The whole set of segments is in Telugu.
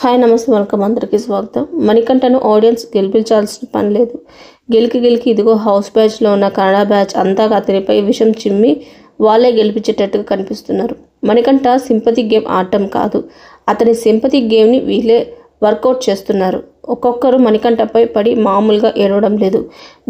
హాయ్ నమస్తే వెల్కమ్ అందరికీ స్వాగతం. మణికంఠను ఆడియన్స్ గెలిపించాల్సిన పని లేదు. గెలికి ఇదిగో హౌస్ బ్యాచ్లో ఉన్న కన్నడ బ్యాచ్ అంతా అతనిపై విషం చిమ్మి వాళ్ళే గెలిపించేటట్టుగా కనిపిస్తున్నారు. మణికంఠ సింపతి గేమ్ ఆడటం కాదు, అతని సింపతి గేమ్ని వీళ్ళే వర్కౌట్ చేస్తున్నారు. ఒక్కొక్కరు మణికంఠపై పడి మామూలుగా ఏడవడం లేదు.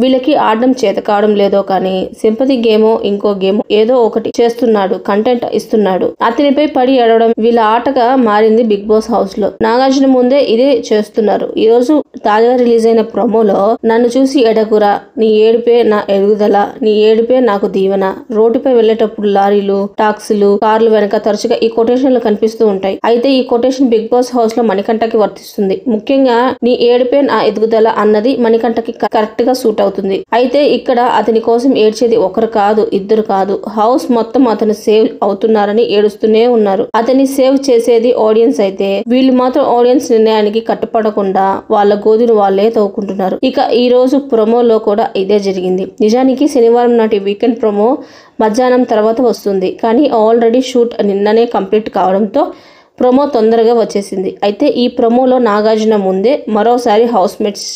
వీళ్ళకి ఆడడం చేత కావడం లేదో కానీ సింపతి గేమో ఇంకో గేమో ఏదో ఒకటి చేస్తున్నాడు, కంటెంట్ ఇస్తున్నాడు. అతనిపై పడి ఏడవడం వీళ్ళ ఆటగా మారింది బిగ్ బాస్ హౌస్ లో. నాగార్జున ముందే ఇదే చేస్తున్నారు. ఈ రోజు తాజాగా రిలీజ్ అయిన ప్రోమోలో నన్ను చూసి ఎడకురా, నీ ఏడుపే నా ఎదుగుదల, నీ ఏడుపే నాకు దీవెన, రోడ్డుపై వెళ్లేటప్పుడు లారీలు, టాక్సీలు, కార్లు వెనక తరచుగా ఈ కొటేషన్లు కనిపిస్తూ ఉంటాయి. అయితే ఈ కొటేషన్ బిగ్ బాస్ హౌస్ లో మణికంఠకి వర్తిస్తుంది. ముఖ్యంగా నీ ఏడుపే నా ఎదుగుదల అన్నది మణికంఠకి కరెక్ట్ గా సూట్ అవుతుంది. అయితే ఇక్కడ అతని కోసం ఏడ్చేది ఒకరు కాదు, ఇద్దరు కాదు, హౌస్ మొత్తం అతను సేవ్ అవుతున్నారని ఏడుస్తూనే ఉన్నారు. అతని సేవ్ చేసేది ఆడియన్స్ అయితే వీళ్ళు మాత్రం ఆడియన్స్ నిర్ణయానికి కట్టుపడకుండా వాళ్ళ గోధును వాళ్ళే తవ్వుకుంటున్నారు. ఇక ఈ రోజు ప్రొమోలో కూడా ఇదే జరిగింది. నిజానికి శనివారం నాటి వీకెండ్ ప్రొమో మధ్యాహ్నం తర్వాత వస్తుంది, కానీ ఆల్రెడీ షూట్ నిన్ననే కంప్లీట్ కావడంతో ప్రొమో తొందరగా వచ్చేసింది. అయితే ఈ ప్రొమోలో నాగార్జున ముందే మరోసారి హౌస్ మేట్స్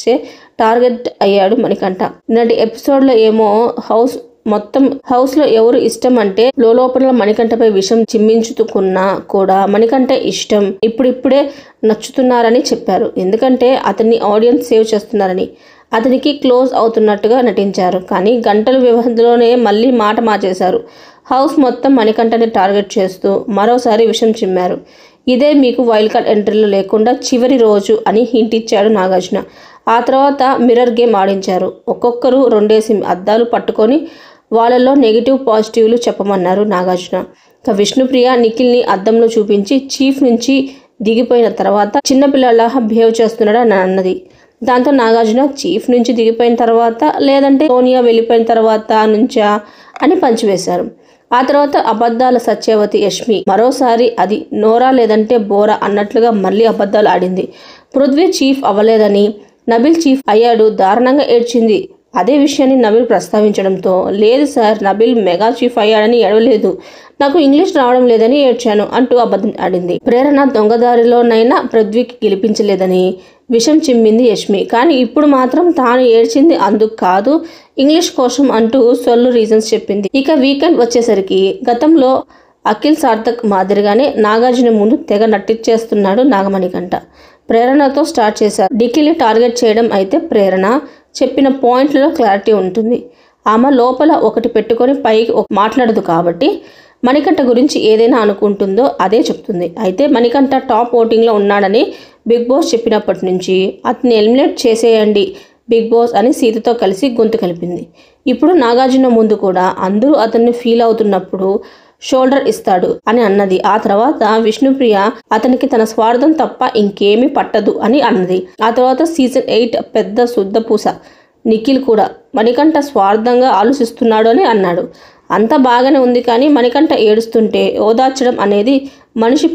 టార్గెట్ అయ్యాడు మణికంఠ. నిన్నటి ఎపిసోడ్ లో ఏమో హౌస్ లో ఎవరు ఇష్టం అంటే లోపల మణికంఠపై విషం చిమ్మించుకున్నా కూడా మణికంఠ ఇష్టం ఇప్పుడిప్పుడే నచ్చుతున్నారని చెప్పారు. ఎందుకంటే అతన్ని ఆడియన్స్ సేవ్ చేస్తున్నారని, అతనికి క్లోజ్ అవుతున్నట్టుగా నటించారు. కానీ గంటల వ్యవధిలోనే మళ్ళీ మాట మార్చేశారు. హౌస్ మొత్తం మణికంఠని టార్గెట్ చేస్తూ మరోసారి విషం చిమ్మారు. ఇదే మీకు వైల్డ్ కార్డ్ ఎంట్రీలు లేకుండా చివరి రోజు అని హింట్ ఇచ్చాడు నాగార్జున. ఆ తర్వాత మిర్రర్ గేమ్ ఆడించారు. ఒక్కొక్కరు 2 అద్దాలు పట్టుకొని వాళ్ళలో నెగిటివ్ పాజిటివ్లు చెప్పమన్నారు నాగార్జున. విష్ణుప్రియ నిఖిల్ని అద్దంలో చూపించి చీఫ్ నుంచి దిగిపోయిన తర్వాత చిన్నపిల్లలా బిహేవ్ చేస్తున్నాడని అన్నది. దాంతో నాగార్జున చీఫ్ నుంచి దిగిపోయిన తర్వాత లేదంటే సోనియా వెళ్ళిపోయిన తర్వాత నుంచా అని పంచివేశారు. ఆ తర్వాత అబద్ధాల సత్యవతి యష్మి మరోసారి అది నోరా లేదంటే బోరా అన్నట్లుగా మళ్ళీ అబద్ధాలు ఆడింది. పృథ్వీ చీఫ్ అవ్వలేదని నబిల్ చీఫ్ అయ్యాడు, దారుణంగా ఏడ్చింది. అదే విషయాన్ని నబిల్ ప్రస్తావించడంతో లేదు సార్, నబిల్ మెగా చీఫ్ అయ్యాడని ఏడవలేదు, నాకు ఇంగ్లీష్ రావడం లేదని ఏడ్చాను అంటూ అబద్ధం ఆడింది. ప్రేరణ దొంగదారిలోనైనా పృథ్వీకి గెలిపించలేదని విషం చిమ్మింది యష్మి. కానీ ఇప్పుడు మాత్రం తాను ఏడ్చింది అందుకు కాదు, ఇంగ్లీష్ కోసం అంటూ సొల్లు రీజన్స్ చెప్పింది. ఇక వీకెండ్ వచ్చేసరికి గతంలో అఖిల్ సార్థక్ మాదిరిగానే నాగార్జున ముందు తెగ నటించేస్తున్నాడు నాగమణికంఠ. ప్రేరణతో స్టార్ట్ చేశారు. నిఖిల్ని టార్గెట్ చేయడం అయితే ప్రేరణ చెప్పిన పాయింట్లలో క్లారిటీ ఉంటుంది. ఆమె లోపల ఒకటి పెట్టుకొని పైకి మాట్లాడదు కాబట్టి మణికంఠ గురించి ఏదైనా అనుకుంటుందో అదే చెప్తుంది. అయితే మణికంఠ టాప్ ఓటింగ్లో ఉన్నాడని బిగ్ బాస్ చెప్పినప్పటి నుంచి అతన్ని ఎలిమినేట్ చేసేయండి బిగ్ బాస్ అని సీతతో కలిసి గొంతు కలిపింది. ఇప్పుడు నాగార్జున ముందు కూడా అందరూ అతన్ని ఫీల్ అవుతున్నప్పుడు షోల్డర్ ఇస్తాడు అని అన్నది. ఆ తర్వాత విష్ణుప్రియ అతనికి తన స్వార్థం తప్ప ఇంకేమీ పట్టదు అని అన్నది. ఆ తర్వాత సీజన్ 8 పెద్ద శుద్ధపూస నిఖిల్ కూడా మణికంఠ స్వార్థంగా ఆలోచిస్తున్నాడు అని అన్నాడు. అంతా బాగానే ఉంది, కానీ మణికంఠ ఏడుస్తుంటే ఓదార్చడం అనేది మనిషి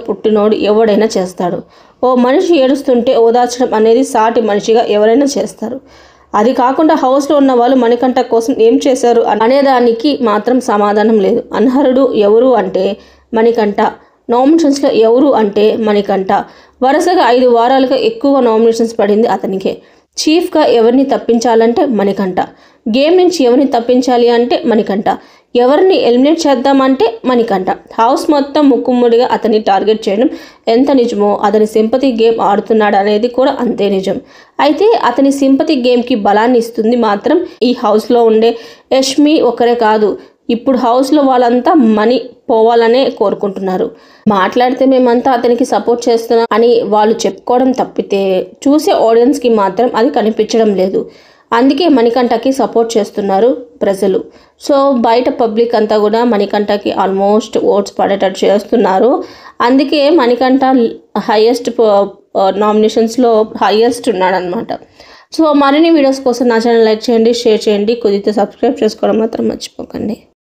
పుట్టినోడు ఎవడైనా చేస్తాడు. ఓ మనిషి ఏడుస్తుంటే ఓదార్చడం అనేది సాటి మనిషిగా ఎవరైనా చేస్తారు. అది కాకుండా హౌస్లో ఉన్న వాళ్ళు మణికంఠ కోసం ఏం చేశారు అనేదానికి మాత్రం సమాధానం లేదు. అనర్హుడు ఎవరు అంటే మణికంఠ, నామినేషన్స్లో ఎవరు అంటే మణికంఠ. వరుసగా 5 వారాలుగా ఎక్కువ నామినేషన్స్ పడింది అతనికే. చీఫ్గా ఎవరిని తప్పించాలంటే మణికంఠ, గేమ్ నుంచి ఎవరిని తప్పించాలి అంటే మణికంఠ, ఎవరిని ఎలిమినేట్ చేద్దామంటే మణికంఠ. హౌస్ మొత్తం ముక్కుముడిగా అతన్ని టార్గెట్ చేయడం ఎంత నిజమో అతని సింపతి గేమ్ ఆడుతున్నాడు అనేది కూడా అంతే నిజం. అయితే అతని సింపతి గేమ్కి బలాన్ని ఇస్తుంది మాత్రం ఈ హౌస్లో ఉండే యష్మి ఒక్కరే కాదు. ఇప్పుడు హౌస్లో వాళ్ళంతా మనీ పోవాలనే కోరుకుంటున్నారు. మాట్లాడితే మేమంతా అతనికి సపోర్ట్ చేస్తున్నాం అని వాళ్ళు చెప్పుకోవడం తప్పితే చూసే ఆడియన్స్కి మాత్రం అది కనిపించడం లేదు. అందుకే మణికంఠకి సపోర్ట్ చేస్తున్నారు ప్రజలు. సో బయట పబ్లిక్ అంతా కూడా మణికంఠకి ఆల్మోస్ట్ ఓట్స్ పడేటట్టు చేస్తున్నారు. అందుకే మణికంఠ హైయెస్ట్ నామినేషన్స్లో హైయెస్ట్ ఉన్నాడనమాట. సో మరిన్ని వీడియోస్ కోసం నా ఛానల్ లైక్ చేయండి, షేర్ చేయండి, కుదిరితే సబ్స్క్రైబ్ చేసుకోవడం మాత్రం మర్చిపోకండి.